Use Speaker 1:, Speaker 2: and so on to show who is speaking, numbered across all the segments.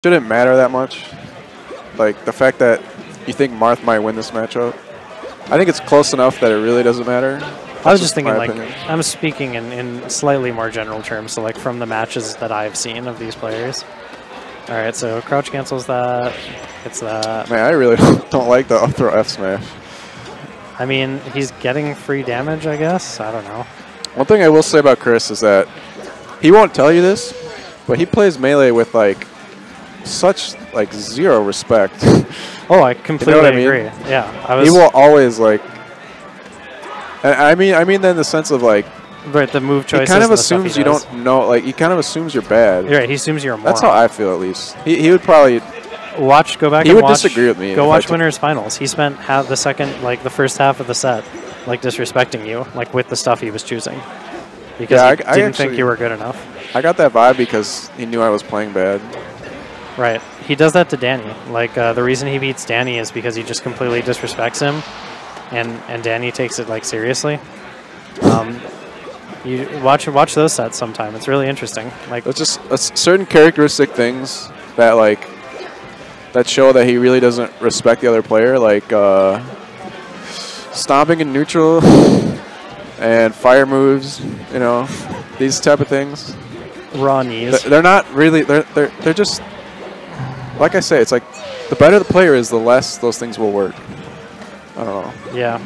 Speaker 1: shouldn't matter that much. Like, the fact that you think Marth might win this matchup, I think it's close enough that it really doesn't matter.
Speaker 2: I was just thinking, like,
Speaker 1: opinion.
Speaker 2: I'm speaking in slightly more general terms, so, like, from the matches that I've seen of these players. All right, so crouch cancels that. It's that.
Speaker 1: Man, I really don't like the up throw F smash.
Speaker 2: I mean, he's getting free damage, I guess. I don't know.
Speaker 1: One thing I will say about Chris is that he won't tell you this, but he plays Melee with, like, such, like, zero respect.
Speaker 2: Oh, I completely
Speaker 1: you know what I mean?
Speaker 2: agree. Yeah,
Speaker 1: He will always, like, I mean that in the sense of, like,
Speaker 2: right, the move choices.
Speaker 1: he kind of assumes you don't know, like, he kind of assumes you're bad.
Speaker 2: You're right, he assumes you're a moron.
Speaker 1: That's how I feel, at least. He would probably
Speaker 2: go back
Speaker 1: he
Speaker 2: and watch.
Speaker 1: would disagree with me.
Speaker 2: Go watch Winners Finals. He spent the first half of the set, like, disrespecting you, like, with the stuff he was choosing, because he didn't think you were good enough.
Speaker 1: I got that vibe because he knew I was playing bad.
Speaker 2: Right. He does that to Danny. Like, the reason he beats Danny is because he just completely disrespects him, and Danny takes it, like, seriously. You watch those sets sometime. It's really interesting. Like,
Speaker 1: it's just certain characteristic things that, like, that show that he really doesn't respect the other player, like stomping in neutral and fire moves. You know, these type of things.
Speaker 2: Raw knees.
Speaker 1: They're not really. They're just, like I say. It's like the better the player is, the less those things will work. I don't know.
Speaker 2: Yeah.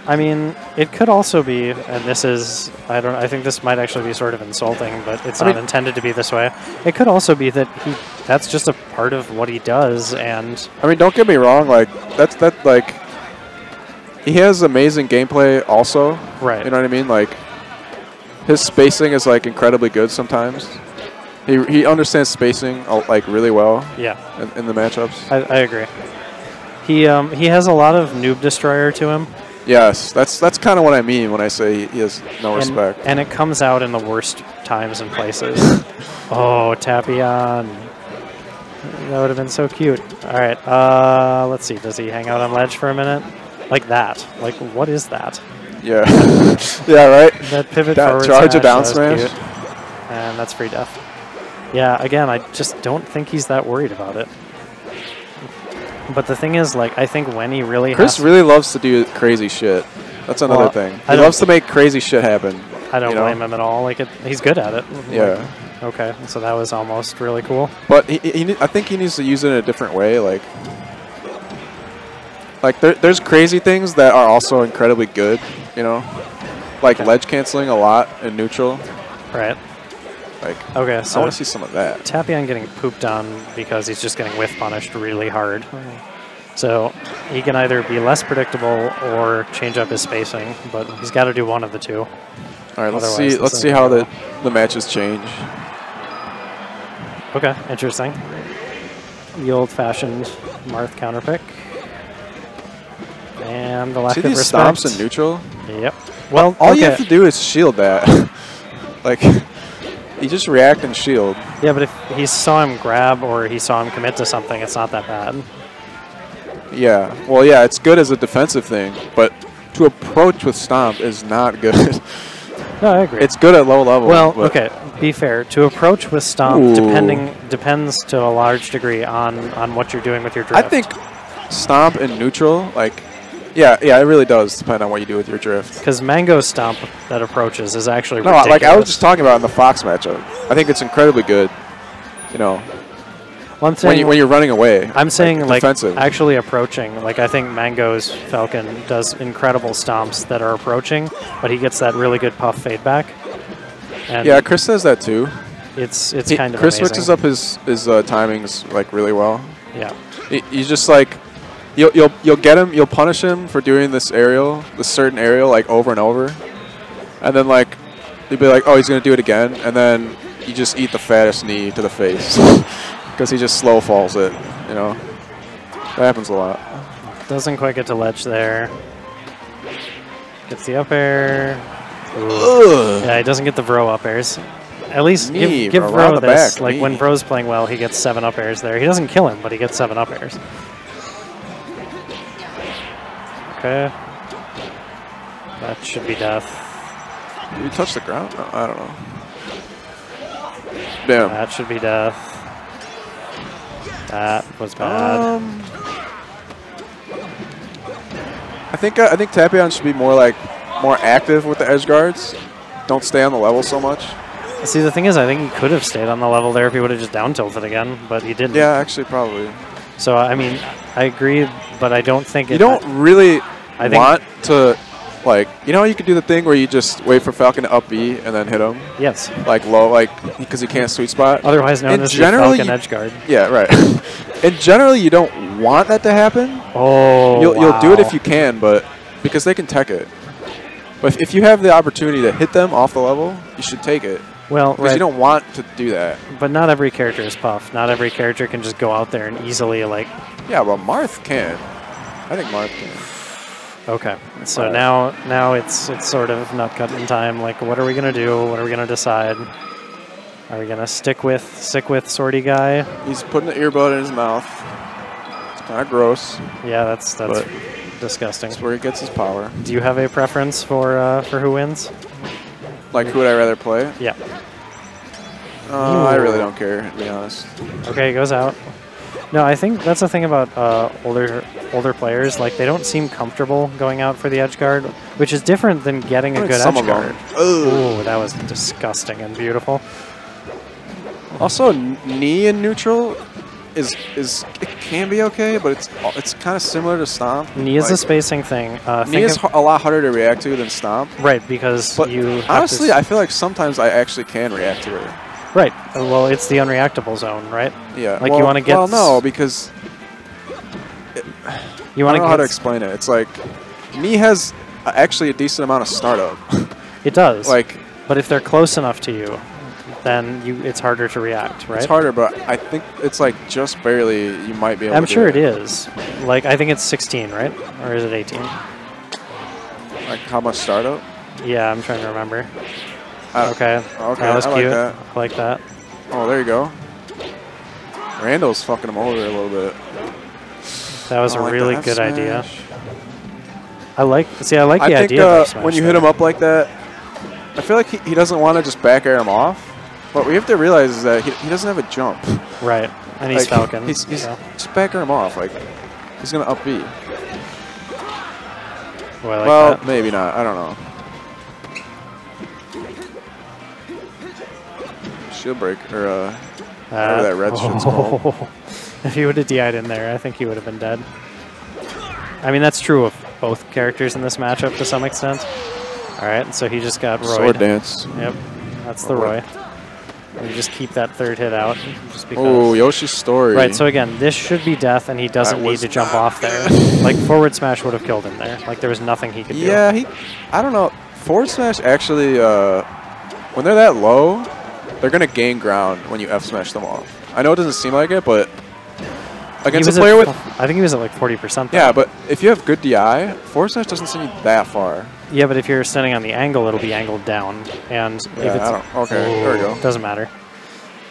Speaker 2: I mean, it could also be, and this is, I think this might actually be sort of insulting, but it's not intended to be this way. It could also be that that's just a part of what he does, and
Speaker 1: I mean, don't get me wrong, like, like, he has amazing gameplay also.
Speaker 2: Right.
Speaker 1: You know what I mean? Like, his spacing is, like, incredibly good sometimes. He understands spacing, like, really well.
Speaker 2: Yeah.
Speaker 1: In the matchups.
Speaker 2: I agree. He has a lot of noob destroyer to him.
Speaker 1: Yes, that's kind of what I mean when I say he has no respect.
Speaker 2: And it comes out in the worst times and places. Oh, Tapion. That would have been so cute. All right, let's see. Does he hang out on ledge for a minute? Like that. Like, what is that?
Speaker 1: Yeah. Yeah, right?
Speaker 2: That pivot forward
Speaker 1: charge
Speaker 2: smash,
Speaker 1: a down
Speaker 2: that was
Speaker 1: smash.
Speaker 2: cute. And that's free death. Yeah, again, I just don't think he's that worried about it. But the thing is, like, I think when he really
Speaker 1: Chris really loves to do crazy shit. That's another thing. He loves to make crazy shit happen.
Speaker 2: I don't blame him at all. Like, he's good at it.
Speaker 1: Yeah.
Speaker 2: Like, okay, so that was almost really cool.
Speaker 1: But I think he needs to use it in a different way. Like there's crazy things that are also incredibly good. You know, like ledge canceling a lot in neutral.
Speaker 2: Right.
Speaker 1: Like,
Speaker 2: okay, so
Speaker 1: I want to see some of that.
Speaker 2: Tapion getting pooped on because he's just getting whiff punished really hard. So he can either be less predictable or change up his spacing, but he's got to do one of the two.
Speaker 1: All right, let's see how the matches change.
Speaker 2: Okay, interesting. The old-fashioned Marth counterpick. And the lack of respect.
Speaker 1: See these stomps in neutral?
Speaker 2: Yep. Well,
Speaker 1: all you have to do is shield that. Like, you just react and shield.
Speaker 2: Yeah, but if he saw him grab or he saw him commit to something, it's not that bad.
Speaker 1: Yeah. Well, yeah, it's good as a defensive thing, but to approach with stomp is not good.
Speaker 2: No, I agree.
Speaker 1: It's good at low level.
Speaker 2: Well, okay, be fair. To approach with stomp depends to a large degree on what you're doing with your drift.
Speaker 1: I think stomp in neutral, like, yeah, it really does depend on what you do with your drift.
Speaker 2: Because Mango's stomp that approaches is actually ridiculous.
Speaker 1: Like I was just talking about in the Fox matchup. I think it's incredibly good. You know,
Speaker 2: well, when
Speaker 1: you're running away.
Speaker 2: I'm saying like
Speaker 1: defensive.
Speaker 2: Actually approaching. Like I think Mango's Falcon does incredible stomps that are approaching, but he gets that really good puff fade back. And
Speaker 1: yeah, Chris says that too.
Speaker 2: It's kind of
Speaker 1: Chris
Speaker 2: amazing.
Speaker 1: switches up his timings like really well.
Speaker 2: Yeah.
Speaker 1: He's just like. You'll get him. You'll punish him for doing this certain aerial, like over and over, and then like you'll be like, oh, he's gonna do it again, and then you just eat the fattest knee to the face because he just slow falls it. You know, that happens a lot.
Speaker 2: Doesn't quite get to ledge there. Gets the up air. Yeah, he doesn't get the Vro up airs. At least give Vro this. Like when Vro's playing well, he gets 7 up airs there. He doesn't kill him, but he gets 7 up airs. Okay. That should be death.
Speaker 1: Did he touch the ground? No, I don't know. Damn.
Speaker 2: That should be death. That was bad.
Speaker 1: I think Tapion should be more active with the edge guards. Don't stay on the level so much.
Speaker 2: See, the thing is, I think he could have stayed on the level there if he would have just down tilted again, but he didn't.
Speaker 1: Yeah, actually, probably.
Speaker 2: So I mean, I agree, but I don't think
Speaker 1: you don't really want to. Like, you know, you could do the thing where you just wait for Falcon to up B and then hit him.
Speaker 2: Yes.
Speaker 1: Like low, because he can't sweet spot.
Speaker 2: Otherwise known as the Falcon edge guard.
Speaker 1: Yeah, right. And generally, you don't want that to happen.
Speaker 2: Oh,
Speaker 1: You'll do it if you can, but because they can tech it. But if you have the opportunity to hit them off the level, you should take it.
Speaker 2: Well,
Speaker 1: because you don't want to do that.
Speaker 2: But not every character is Puff. Not every character can just go out there and easily like.
Speaker 1: Yeah, well, Marth can. I think Marth can.
Speaker 2: Okay, so now it's sort of nut cutting time. Like, what are we gonna do? What are we gonna decide? Are we gonna stick with Swordy Guy?
Speaker 1: He's putting the earbud in his mouth. It's kind of gross.
Speaker 2: Yeah, that's disgusting.
Speaker 1: That's where he gets his power.
Speaker 2: Do you have a preference for who wins?
Speaker 1: Like, who would I rather play?
Speaker 2: Yeah.
Speaker 1: I really don't care, to be honest.
Speaker 2: Okay, he goes out. No, I think that's the thing about older players. Like, they don't seem comfortable going out for the edge guard, which is different than getting a good edge guard. Ooh, that was disgusting and beautiful.
Speaker 1: Also, knee in neutral it can be okay, but it's kind of similar to stomp.
Speaker 2: Knee is a spacing thing.
Speaker 1: Knee is a lot harder to react to than stomp.
Speaker 2: Right, because you.
Speaker 1: Honestly, I feel like sometimes I actually can react to it.
Speaker 2: Right. Well, it's the unreactable zone, right?
Speaker 1: Yeah.
Speaker 2: Like, you want to get.
Speaker 1: Well, no, because
Speaker 2: you want to.
Speaker 1: I don't know how to explain it. It's like knee has actually a decent amount of startup.
Speaker 2: It does.
Speaker 1: Like,
Speaker 2: but if they're close enough to you, then it's harder to react, right?
Speaker 1: It's harder, but I think it's like just barely you might be able to
Speaker 2: I'm sure
Speaker 1: it
Speaker 2: is. Like, I think it's 16, right? Or is it 18?
Speaker 1: Like, how much startup?
Speaker 2: Yeah, I'm trying to remember. Okay.
Speaker 1: Okay,
Speaker 2: that was cute.
Speaker 1: Like that.
Speaker 2: I like that.
Speaker 1: Oh, there you go. Randall's fucking him over a little bit.
Speaker 2: That was a really good idea. I like the idea of smash
Speaker 1: when you hit him up like that, I feel like he doesn't want to just back air him off. But what we have to realize is that he doesn't have a jump.
Speaker 2: Right. And he's Falcon.
Speaker 1: He's just back air him off. Like, he's going to up B.
Speaker 2: Well,
Speaker 1: maybe not. I don't know. Shield break, or whatever that red shit's called.
Speaker 2: If he would have DI'd in there, I think he would have been dead. I mean, that's true of both characters in this matchup to some extent. All right, so he just got Royed.
Speaker 1: Sword dance.
Speaker 2: Yep, that's the Roy. And you just keep that third hit out. Just because.
Speaker 1: Oh, Yoshi's story.
Speaker 2: Right, so again, this should be death, and he doesn't need to jump off there. Like, forward smash would have killed him there. Like, there was nothing he could do.
Speaker 1: Yeah, I don't know. Forward smash actually, when they're that low, they're going to gain ground when you F smash them off. I know it doesn't seem like it, but against a player with...
Speaker 2: I think he was at like 40%.
Speaker 1: Yeah, but if you have good DI, forward smash doesn't send you that far.
Speaker 2: Yeah, but if you're standing on the angle, it'll be angled down. And if it's...
Speaker 1: Okay, there we go.
Speaker 2: Doesn't matter.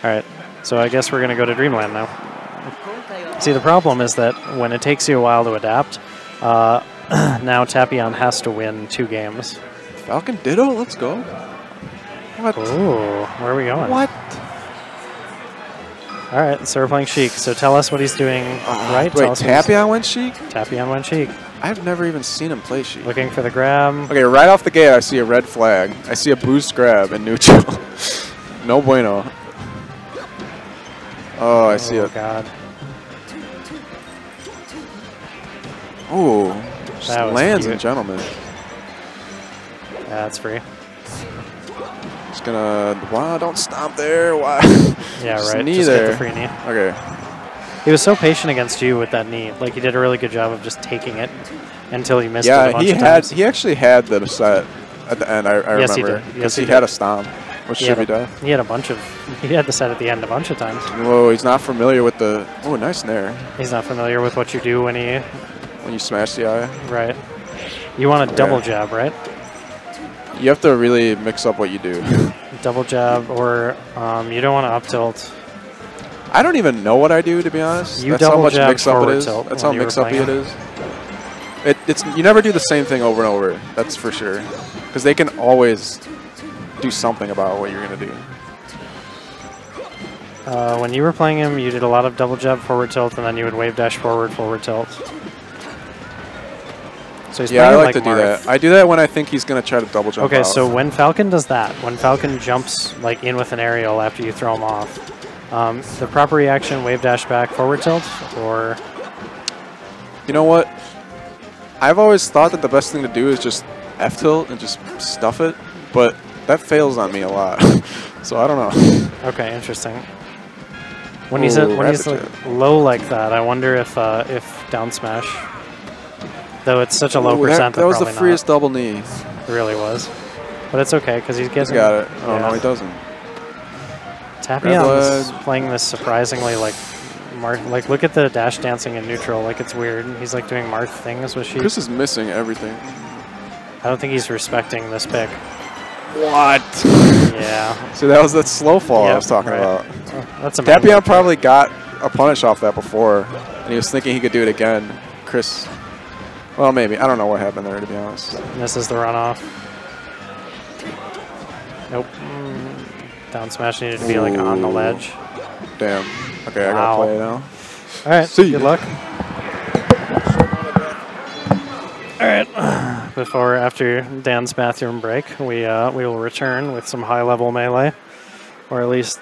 Speaker 2: All right, so I guess we're going to go to Dreamland now. See, the problem is that when it takes you a while to adapt, now Tapion has to win 2 games.
Speaker 1: Falcon Ditto? Let's go. What?
Speaker 2: Ooh, where are we going?
Speaker 1: What?
Speaker 2: All right, so we're playing Sheik. So tell us what he's doing right.
Speaker 1: Wait, Tapion went Sheik?
Speaker 2: Tapion went Sheik.
Speaker 1: I've never even seen him play Sheik.
Speaker 2: Looking for the grab.
Speaker 1: Okay, right off the gate, I see a red flag. I see a boost grab in neutral. No bueno. Oh, I see it.
Speaker 2: Oh, God.
Speaker 1: Ooh, just lands
Speaker 2: cute.
Speaker 1: and gentlemen.
Speaker 2: Yeah, that's free.
Speaker 1: Just gonna, wow, don't stomp there. Why?
Speaker 2: Yeah,
Speaker 1: just
Speaker 2: right.
Speaker 1: Knee
Speaker 2: just
Speaker 1: there.
Speaker 2: get the free knee.
Speaker 1: Okay.
Speaker 2: He was so patient against you with that knee. Like, he did a really good job of just taking it until he missed it a bunch of times.
Speaker 1: He actually had the set at the end, I remember.
Speaker 2: Yes, he did.
Speaker 1: Because he had a stomp, which should be done.
Speaker 2: He had he had the set at the end a bunch of times.
Speaker 1: Whoa, he's not familiar with the, oh, nice nair.
Speaker 2: He's not familiar with what you do when
Speaker 1: you smash the eye.
Speaker 2: Right. You want a double jab, right?
Speaker 1: You have to really mix up what you do.
Speaker 2: Double jab, or you don't want to up tilt.
Speaker 1: I don't even know what I do, to be honest.
Speaker 2: You
Speaker 1: That's how much
Speaker 2: double
Speaker 1: mix up it is.
Speaker 2: tilt
Speaker 1: That's how mix up it is. It's you never do the same thing over and over. That's for sure, because they can always do something about what you're gonna do.
Speaker 2: When you were playing him, you did a lot of double jab, forward tilt, and then you would wave dash forward, forward tilt. So he's
Speaker 1: yeah, I like
Speaker 2: like
Speaker 1: to do that. I do that when I think he's going to try to double jump
Speaker 2: Okay,
Speaker 1: out.
Speaker 2: so when Falcon does that, when Falcon jumps like in with an aerial after you throw him off, the proper reaction, wave dash back, forward tilt, or...
Speaker 1: You know what? I've always thought that the best thing to do is just F-tilt and just stuff it, but that fails on me a lot. So I don't know.
Speaker 2: Okay, interesting. When he's like low like that, I wonder if down smash, though it's such a low percent.
Speaker 1: That was the freest double knee.
Speaker 2: It really was, but it's okay because he's getting.
Speaker 1: He's got it. Oh no, he doesn't.
Speaker 2: Tapion's playing this surprisingly like look at the dash dancing in neutral, like it's weird. He's like doing Marth things with sheep.
Speaker 1: Chris is missing everything.
Speaker 2: I don't think he's respecting this pick.
Speaker 1: What?
Speaker 2: Yeah.
Speaker 1: See, that was that slow fall I was talking about.
Speaker 2: Oh, that's
Speaker 1: Tapion probably got a punish off that before, and he was thinking he could do it again. Chris, well, maybe. I don't know what happened there, to be honest.
Speaker 2: Misses the runoff. Nope. Down smash needed to be like on the ledge.
Speaker 1: Damn. Okay, I gotta play it now.
Speaker 2: All right. Good luck. All right. After Dan's bathroom break, we will return with some high-level melee, or at least